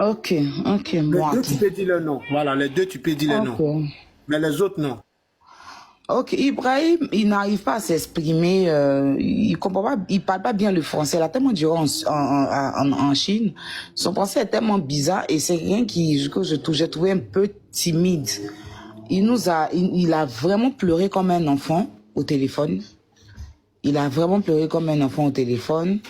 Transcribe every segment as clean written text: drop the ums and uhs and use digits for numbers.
Ok, ok, Les bon. deux, tu peux dire le nom. Voilà, les deux, tu peux dire le nom. Mais les autres, non. Ok, Ibrahim, il n'arrive pas à s'exprimer, il comprend pas, il parle pas bien le français. Il a tellement duré en Chine. Son français est tellement bizarre et c'est rien que j'ai trouvé un peu timide. Il a vraiment pleuré comme un enfant au téléphone. Il a vraiment pleuré comme un enfant au téléphone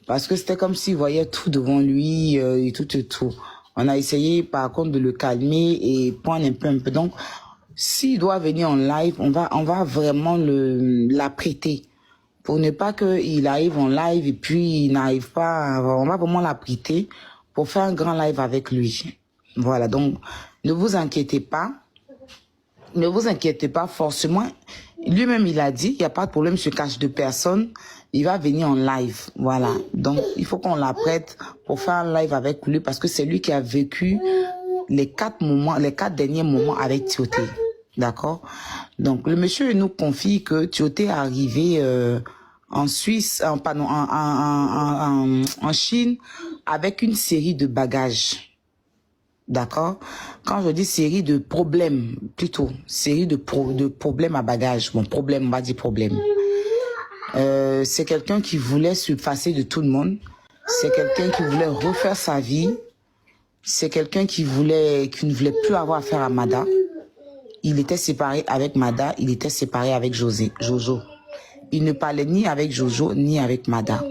parce que c'était comme s'il voyait tout devant lui et tout. On a essayé par contre de le calmer et prendre un peu. Donc, s'il doit venir en live, on va vraiment l'apprêter pour ne pas qu'il arrive en live et puis il n'arrive pas. On va vraiment l'apprêter pour faire un grand live avec lui. Voilà, donc ne vous inquiétez pas. Ne vous inquiétez pas forcément. Lui-même, il a dit, il n'y a pas de problème, je se cache de personne. Il va venir en live. Voilà. Donc, il faut qu'on l'apprête pour faire un live avec lui parce que c'est lui qui a vécu les 4 derniers moments avec Tioté. D'accord? Donc, le monsieur nous confie que Tioté est arrivé en Suisse, en Chine avec une série de bagages. D'accord? Quand je dis série de problèmes, plutôt, série de problèmes à bagages. Bon, problème, on va dire problème. C'est quelqu'un qui voulait se passer de tout le monde. C'est quelqu'un qui voulait refaire sa vie. C'est quelqu'un qui ne voulait plus avoir affaire à Mada. Il était séparé avec Mada, il était séparé avec Jojo. Il ne parlait ni avec Jojo, ni avec Mada.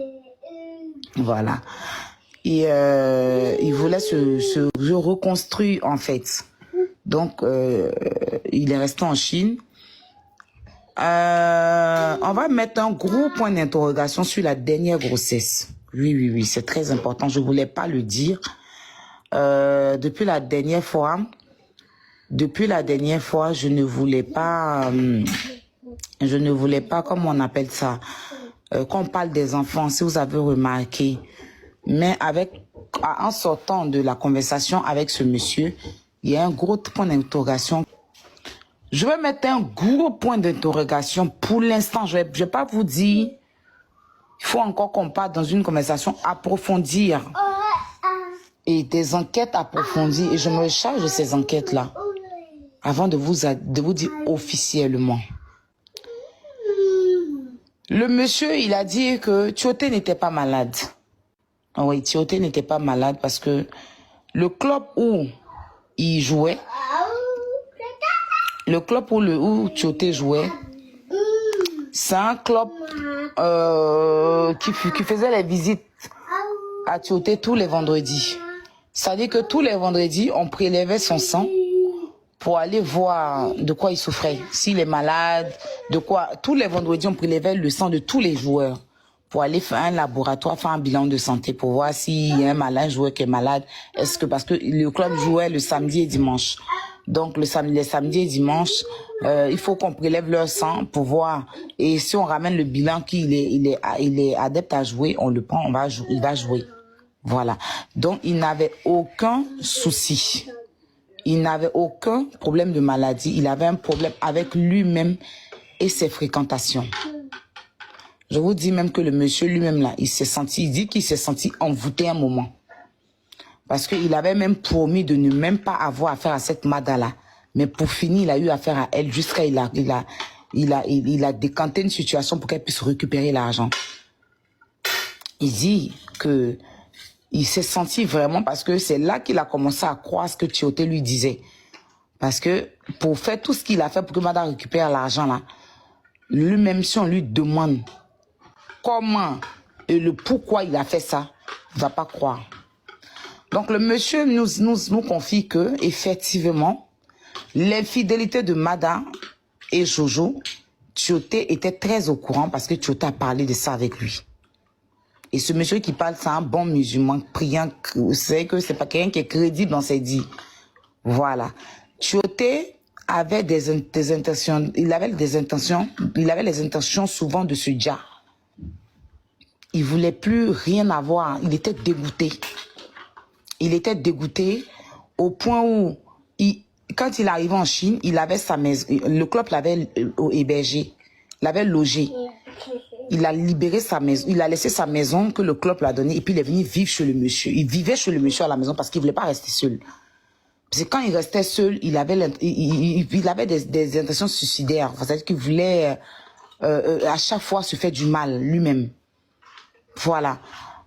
Voilà. Et il voulait se reconstruire en fait. Donc, il est resté en Chine. On va mettre un gros point d'interrogation sur la dernière grossesse. Oui, c'est très important. Je voulais pas le dire. Depuis la dernière fois, je ne voulais pas, comment on appelle ça, quand on parle des enfants, si vous avez remarqué, mais en sortant de la conversation avec ce monsieur, il y a un gros point d'interrogation. Je vais mettre un gros point d'interrogation pour l'instant. Je vais pas vous dire, il faut encore qu'on parle dans une conversation approfondir et des enquêtes approfondies. Et je me charge de ces enquêtes-là avant de vous dire officiellement. Le monsieur, il a dit que Tioté n'était pas malade. Oui, Tioté n'était pas malade parce que le club où il jouait, le club où Tioté jouait, c'est un club qui faisait les visites à Tioté tous les vendredis. C'est-à-dire que tous les vendredis, on prélevait son sang pour aller voir de quoi il souffrait. S'il est malade, tous les vendredis, on prélevait le sang de tous les joueurs pour aller faire un laboratoire, faire un bilan de santé pour voir s'il y a un joueur qui est malade. Parce que le club jouait le samedi et dimanche. Donc, les samedis et dimanches, il faut qu'on prélève leur sang pour voir. Et si on ramène le bilan qu'il est adepte à jouer, on le prend, il va jouer. Voilà. Donc, il n'avait aucun souci. Il n'avait aucun problème de maladie. Il avait un problème avec lui-même et ses fréquentations. Je vous dis même que le monsieur lui-même là, il dit qu'il s'est senti envoûté un moment. Parce qu'il avait même promis de ne même pas avoir affaire à cette Mada-là. Mais pour finir, il a eu affaire à elle jusqu'à il a décanté une situation pour qu'elle puisse récupérer l'argent. Il dit que il s'est senti vraiment parce que c'est là qu'il a commencé à croire ce que Tioté lui disait. Parce que pour faire tout ce qu'il a fait pour que Mada récupère l'argent là, lui-même si on lui demande comment et le pourquoi il a fait ça, il ne va pas croire. Donc le monsieur nous confie que effectivement l'infidélité de Mada et Jojo, Tioté était très au courant parce que Tioté a parlé de ça avec lui. Et ce monsieur qui parle, c'est un bon musulman priant, vous savez que c'est pas quelqu'un qui est crédible dans ses dits. Voilà. Tioté avait des intentions, il avait les intentions souvent de se dire. Il voulait plus rien avoir, il était dégoûté. Il était dégoûté au point où, quand il arrivait en Chine, il avait sa maison, le club l'avait hébergé, l'avait logé. il a libéré sa maison, il a laissé sa maison que le club l'a donnée et puis il est venu vivre chez le monsieur. Il vivait chez le monsieur à la maison parce qu'il voulait pas rester seul. Parce que quand il restait seul, il avait des intentions suicidaires. C'est-à-dire qu'il voulait à chaque fois se faire du mal lui-même. Voilà.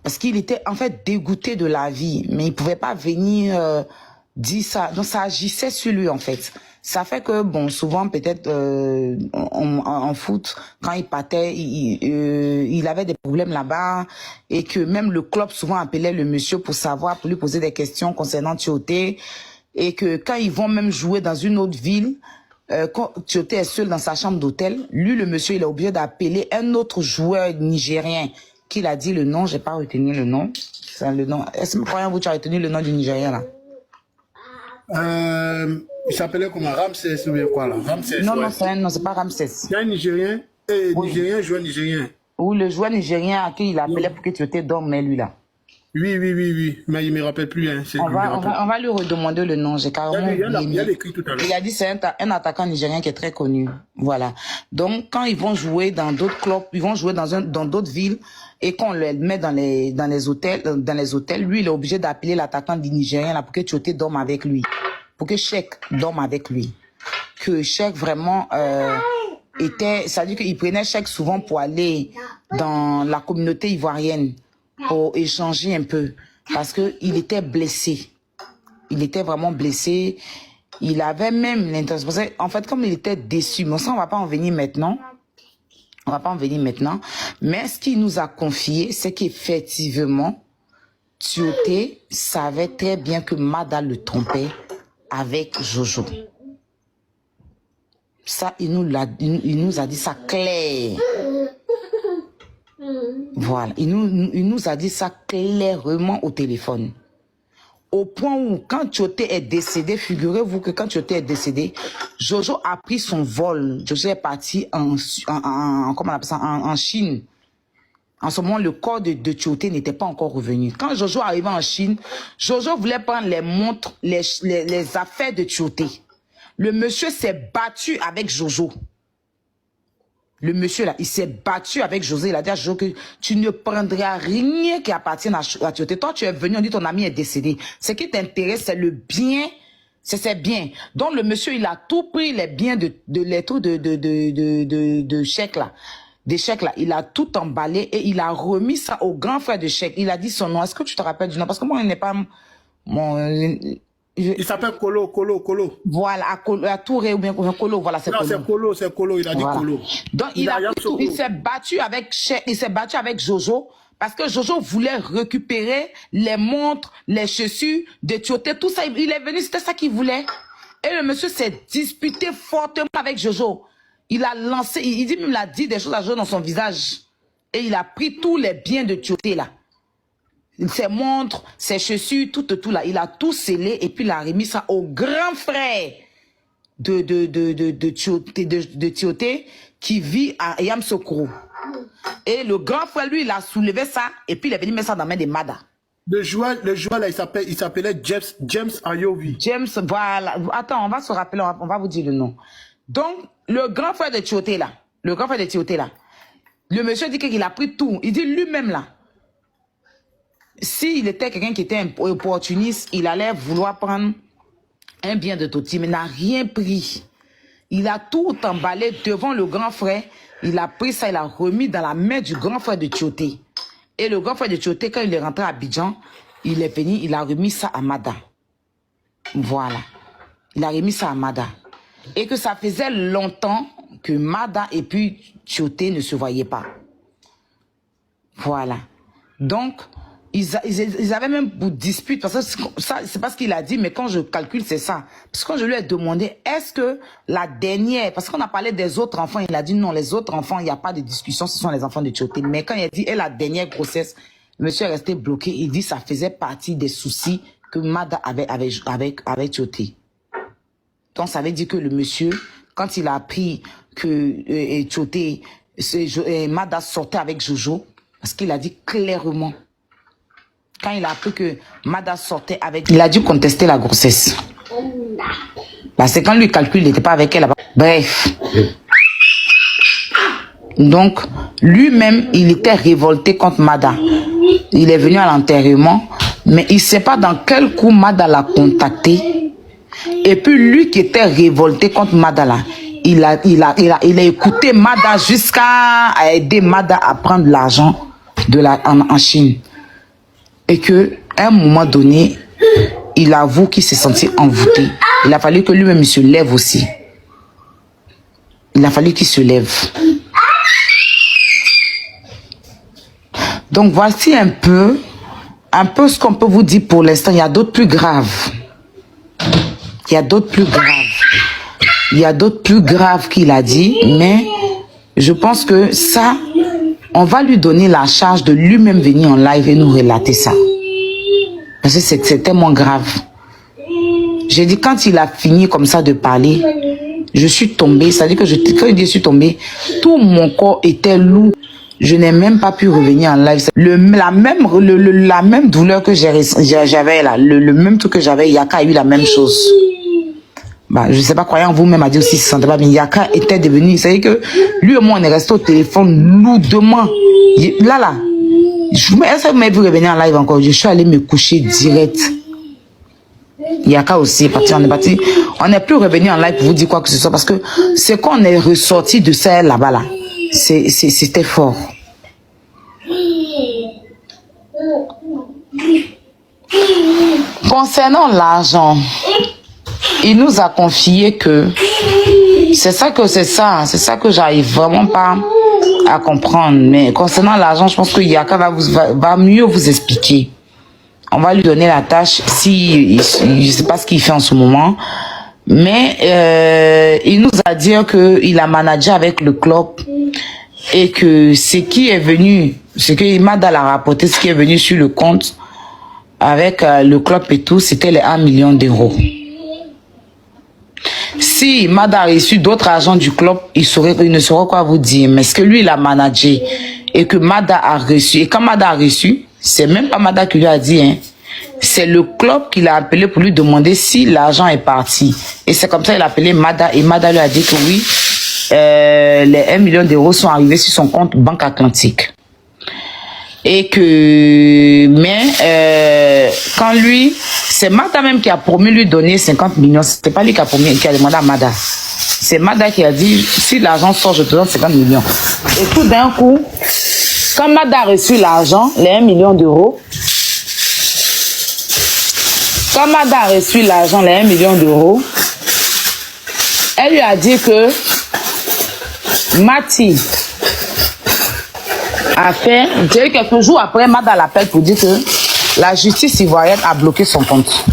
Parce qu'il était en fait dégoûté de la vie, mais il pouvait pas venir dire ça. Donc ça agissait sur lui en fait. Ça fait que bon, souvent peut-être en foot, quand il partait, il avait des problèmes là-bas et que même le club souvent appelait le monsieur pour savoir, pour lui poser des questions concernant Tioté et que quand ils vont même jouer dans une autre ville, quand Tioté est seul dans sa chambre d'hôtel, lui le monsieur il est obligé d'appeler un autre joueur nigérien qu'il a dit le nom, j'ai pas retenu le nom. C'est le nom. Est-ce que vous tu as retenu le nom du Nigérien là? Il s'appelait comment? Ramsès ou bien quoi là? Ramsès. Non, ouais. non, c'est pas Ramsès. C'est un Nigérien, Oui. Nigérien, joueur nigérien. Ou le joueur nigérien à qui il appelait pour que tu étais dorme, mais lui là. Oui, mais il ne me rappelle plus. Hein. On va lui redemander le nom, j'ai carrément il a écrit tout à l'heure. Il a dit c'est un attaquant nigérien qui est très connu. Voilà. Donc quand ils vont jouer dans d'autres clubs, ils vont jouer dans d'autres villes et qu'on le met dans les hôtels, lui il est obligé d'appeler l'attaquant du Nigérien là pour que Tioté dorme avec lui. Pour que Cheikh dorme avec lui. Que Cheikh vraiment c'est-à-dire qu'il prenait Cheikh souvent pour aller dans la communauté ivoirienne pour échanger un peu parce que il était blessé. Il était vraiment blessé. Il avait même l'intention. En fait, comme il était déçu, mais ça on va pas en venir maintenant. On va pas en venir maintenant. Mais ce qu'il nous a confié, c'est qu'effectivement, Tioté savait très bien que Mada le trompait avec Jojo. Ça, il nous a dit ça clair. Voilà, il nous a dit ça clairement au téléphone. Au point où, quand Tioté est décédé, figurez-vous que quand Tioté est décédé, Jojo a pris son vol. Jojo est parti comment on appelle ça, en Chine. En ce moment, le corps de Tioté n'était pas encore revenu. Quand Jojo arrivait en Chine, Jojo voulait prendre les montres, les affaires de Tioté. Le monsieur s'est battu avec Jojo. Le monsieur là, il s'est battu avec José. Il a dit à Jojo que tu ne prendras rien qui appartienne à Tioté. Toi, tu es venu, on dit ton ami est décédé. Ce qui t'intéresse, c'est le bien, c'est ses biens. Donc le monsieur, il a tout pris les biens de Cheikh là. Des Cheikh là, il a tout emballé et il a remis ça au grand frère de Cheikh. Il a dit son nom. Est-ce que tu te rappelles du nom? Parce que moi, il n'est pas il s'appelle Kolo. Voilà, à Touré ou bien Kolo, voilà, c'est Kolo. Non, c'est Kolo, il a dit Kolo. Donc, il s'est battu avec Cheikh, il s'est battu avec Jojo, parce que Jojo voulait récupérer les montres, les chaussures de Tioté, tout ça. Il est venu, c'était ça qu'il voulait. Et le monsieur s'est disputé fortement avec Jojo. Il a lancé, il dit même, il a dit des choses à Jojo dans son visage. Et il a pris tous les biens de Tioté, là. Ses montres, ses chaussures, tout là. Il a tout scellé et puis il a remis ça au grand frère de Tioté qui vit à Yamsoukro. Et le grand frère, lui, il a soulevé ça et puis il est venu mettre ça dans la main de Mada. Le joueur là, il s'appelait James Ayovi. James, voilà. Attends, on va se rappeler, on va vous dire le nom. Donc, le grand frère de Tioté là, le monsieur dit qu'il a pris tout. Il dit lui-même là, s'il était quelqu'un qui était opportuniste, il allait vouloir prendre un bien de Toti, mais n'a rien pris. Il a tout emballé devant le grand frère. Il a pris ça, il a remis dans la main du grand frère de Tioté. Et le grand frère de Tioté, quand il est rentré à Abidjan, il est venu, il a remis ça à Mada. Voilà. Il a remis ça à Mada. Et que ça faisait longtemps que Mada et puis Tioté ne se voyaient pas. Voilà. Donc, ils avaient même pour dispute, parce que ça, c'est pas ce qu'il a dit, mais quand je calcule, c'est ça. Parce que quand je lui ai demandé, est-ce que la dernière, parce qu'on a parlé des autres enfants, il a dit non, les autres enfants, il n'y a pas de discussion, ce sont les enfants de Tioté. Mais quand il a dit, et la dernière grossesse, le monsieur est resté bloqué, il dit, ça faisait partie des soucis que Mada avait avec Tioté. Donc, ça veut dire que le monsieur, quand il a appris que Tioté, Mada sortait avec Jojo, parce qu'il a dit clairement, quand il a appris que Mada sortait avec... Il a dû contester la grossesse. Parce que quand lui calcule, il n'était pas avec elle. Bref. Donc, lui-même, il était révolté contre Mada. Il est venu à l'enterrement, mais il ne sait pas dans quel coup Mada l'a contacté. Et puis, lui qui était révolté contre Mada, là, il a écouté Mada jusqu'à aider Mada à prendre l'argent en Chine. Et qu'à un moment donné, il avoue qu'il s'est senti envoûté. Il a fallu que lui-même se lève aussi. Il a fallu qu'il se lève. Donc voici un peu ce qu'on peut vous dire pour l'instant. Il y a d'autres plus graves. Il y a d'autres plus graves. Il y a d'autres plus graves qu'il a dit, mais je pense que ça, on va lui donner la charge de lui-même venir en live et nous relater ça. Parce que c'est tellement grave. J'ai dit, quand il a fini comme ça de parler, je suis tombée. C'est-à-dire que quand il dit je suis tombée, tout mon corps était lourd. Je n'ai même pas pu revenir en live. La même douleur que j'avais là, le même truc que j'avais, Yaka a eu la même chose. Bah, je ne sais pas, croyant vous-même a dit aussi, il ne se sentait pas bien. Yaka était devenu, c'est-à-dire que lui et moi, on est resté au téléphone lourdement. Là, est-ce que vous m'avez vu revenir en live encore? Je suis allé me coucher direct. Yaka aussi est parti, on est parti. On n'est plus revenu en live pour vous dire quoi que ce soit parce que c'est qu'on est ressorti de ça là-bas là. C'était fort. Concernant l'argent, il nous a confié que c'est ça que j'arrive vraiment pas à comprendre. Mais concernant l'argent, je pense que Yaka va mieux vous expliquer. On va lui donner la tâche si je sais pas ce qu'il fait en ce moment. Mais il nous a dit qu'il a managé avec le club et que ce qui est venu, ce que Mada l'a rapporté, ce qui est venu sur le compte avec le club et tout, c'était les 1 million d'euros. Si Mada a reçu d'autres agents du club, il ne saurait quoi vous dire. Mais ce que lui, il a managé et que Mada a reçu, et quand Mada a reçu, c'est même pas Mada qui lui a dit, hein. C'est le club qui l'a appelé pour lui demander si l'argent est parti. Et c'est comme ça qu'il a appelé Mada. Et Mada lui a dit que oui, les 1 million d'euros sont arrivés sur son compte Banque Atlantique. Et que, mais quand lui, c'est Mada même qui a promis lui donner 50 millions. C'était pas lui qui a promis, qui a demandé à Mada. C'est Mada qui a dit, si l'argent sort, je te donne 50 millions. Et tout d'un coup, quand Mada a reçu l'argent, les 1 million d'euros, quand Mada a reçu l'argent, les 1 million d'euros, elle lui a dit que Mati a fait, quelques jours après, Mada l'appelle pour dire que la justice ivoirienne a bloqué son compte.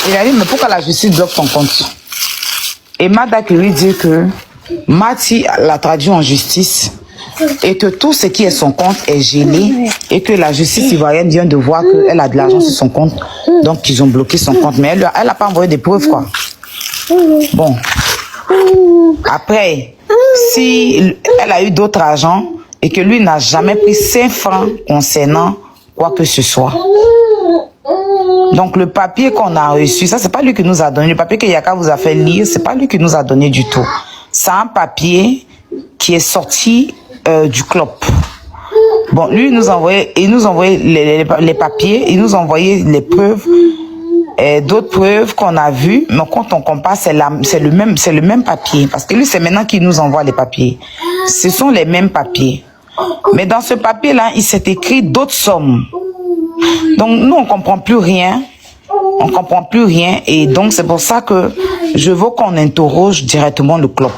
Il a dit, mais pourquoi la justice bloque ton compte? Et Mada qui lui dit que Mati l'a traduit en justice et que tout ce qui est son compte est gelé et que la justice ivoirienne vient de voir qu'elle a de l'argent sur son compte, donc ils ont bloqué son compte. Mais elle n'a pas envoyé des preuves, quoi. Bon. Après, si elle a eu d'autres agents et que lui n'a jamais pris 5 francs concernant quoi que ce soit. Donc le papier qu'on a reçu, ça c'est pas lui qui nous a donné. Le papier que Yaka vous a fait lire, c'est pas lui qui nous a donné du tout. C'est un papier qui est sorti du club. Bon, lui il nous envoyait les papiers, il nous envoyait les preuves, d'autres preuves qu'on a vues, mais quand on compare, c'est le même papier. Parce que lui, c'est maintenant qu'il nous envoie les papiers. Ce sont les mêmes papiers. Mais dans ce papier-là, il s'est écrit d'autres sommes. Donc, nous, on comprend plus rien. On comprend plus rien. Et donc, c'est pour ça que je veux qu'on interroge directement le club.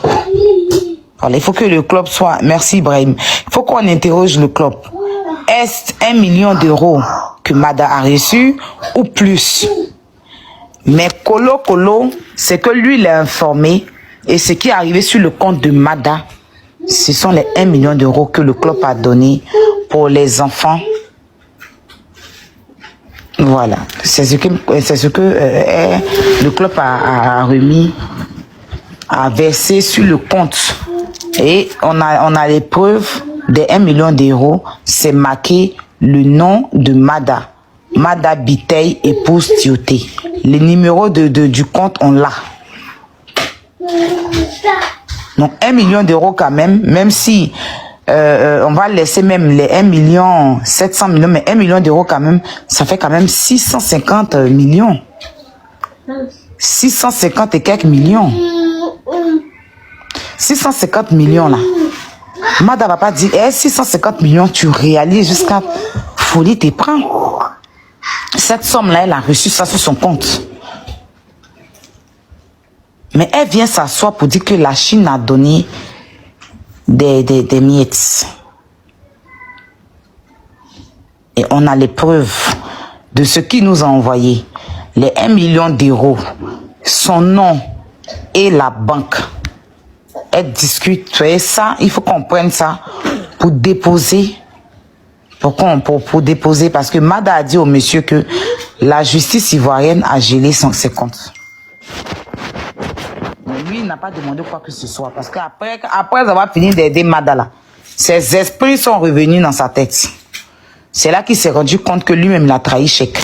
Voilà, il faut que le club soit... Merci, Ibrahim. Il faut qu'on interroge le club. Est-ce 1 million d'euros que Mada a reçu ou plus? Mais Kolo, c'est que lui, il est informé. Et ce qui est arrivé sur le compte de Mada, ce sont les 1 million d'euros que le club a donné pour les enfants. Voilà. C'est ce que le club a remis, a versé sur le compte. Et on a les preuves des 1 million d'euros. C'est marqué le nom de Mada. Mada Bitey, épouse Tioté. Les numéros du compte, on l'a. Donc 1 million d'euros quand même si on va laisser même les 1 million 700 millions, mais 1 million d'euros quand même, ça fait quand même 650 millions. 650 et quelques millions. 650 millions là. Mada va pas dire, 650 millions, tu réalises jusqu'à folie, t'es prends. Cette somme-là, elle a reçu ça sur son compte. Mais elle vient s'asseoir pour dire que la Chine a donné des miettes. Et on a les preuves de ce qu'il nous a envoyé. Les 1 million d'euros, son nom et la banque. Elle discute. Vous voyez ça, il faut qu'on prenne ça pour déposer. Pour déposer, parce que Mada a dit au monsieur que la justice ivoirienne a gelé ses comptes. Mais lui, il n'a pas demandé quoi que ce soit, parce qu'après avoir fini d'aider Mada là, ses esprits sont revenus dans sa tête. C'est là qu'il s'est rendu compte que lui-même l'a trahi Cheikh.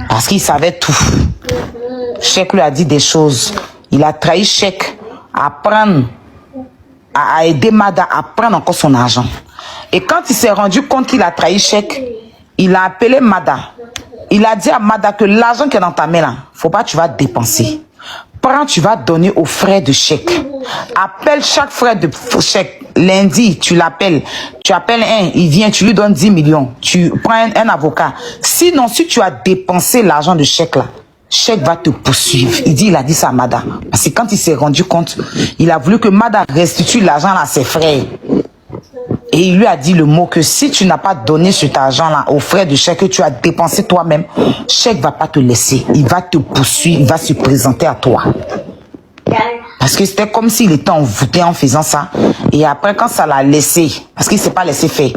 Parce qu'il savait tout. Cheikh lui a dit des choses. Il a trahi Cheikh à aider Mada à prendre encore son argent. Et quand il s'est rendu compte qu'il a trahi Cheikh, il a appelé Mada. Il a dit à Mada que l'argent qui est dans ta main là, faut pas que tu vas dépenser. Prends, tu vas donner aux frères de Cheikh. Appelle chaque frère de Cheikh. Lundi, tu l'appelles. Tu appelles un, il vient, tu lui donnes 10 millions. Tu prends un avocat. Sinon, si tu as dépensé l'argent de Cheikh là, Cheikh va te poursuivre. Il a dit ça à Mada. Parce que quand il s'est rendu compte, il a voulu que Mada restitue l'argent à ses frères. Et il lui a dit le mot que si tu n'as pas donné cet argent-là aux frères de Cheikh que tu as dépensé toi-même, Cheikh ne va pas te laisser. Il va te poursuivre, il va se présenter à toi. Parce que c'était comme s'il était envoûté en faisant ça. Et après, quand ça l'a laissé, parce qu'il ne s'est pas laissé faire,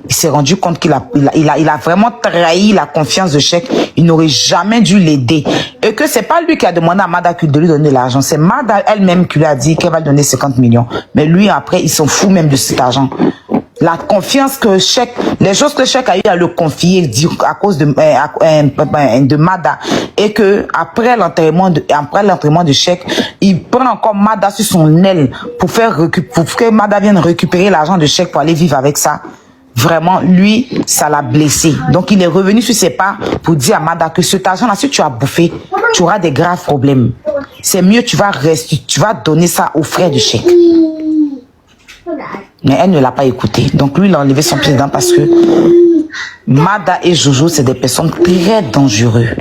il s'est rendu compte qu'il a vraiment trahi la confiance de Cheikh. Il n'aurait jamais dû l'aider. Et que c'est pas lui qui a demandé à Mada de lui donner l'argent. C'est Mada elle-même qui lui a dit qu'elle va lui donner 50 millions. Mais lui, après, il s'en fout même de cet argent. La confiance que Cheikh, les choses que Cheikh a eu à le confier à cause de Mada, et que après l'enterrement de Cheikh, il prend encore Mada sur son aile pour que Mada vienne récupérer l'argent de Cheikh pour aller vivre avec ça. Vraiment, lui, ça l'a blessé. Donc, il est revenu sur ses pas pour dire à Mada que cet argent-là, si tu as bouffé, tu auras des graves problèmes. C'est mieux, tu vas donner ça aux frères de Cheikh. Mais elle ne l'a pas écouté. Donc lui, il a enlevé son pied dedans parce que Mada et Jojo, c'est des personnes très dangereuses.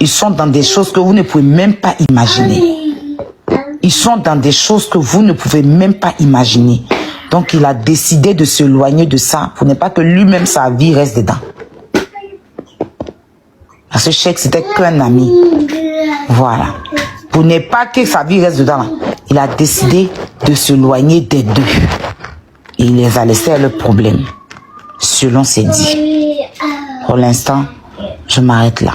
Ils sont dans des choses que vous ne pouvez même pas imaginer. Ils sont dans des choses que vous ne pouvez même pas imaginer. Donc il a décidé de s'éloigner de ça pour ne pas que lui-même, sa vie reste dedans. Parce que Cheikh, c'était qu'un ami. Voilà. Pour ne pas que sa vie reste dedans, il a décidé de s'éloigner des deux. Et il les a laissés à leur problème, selon ses dits. Pour l'instant, je m'arrête là.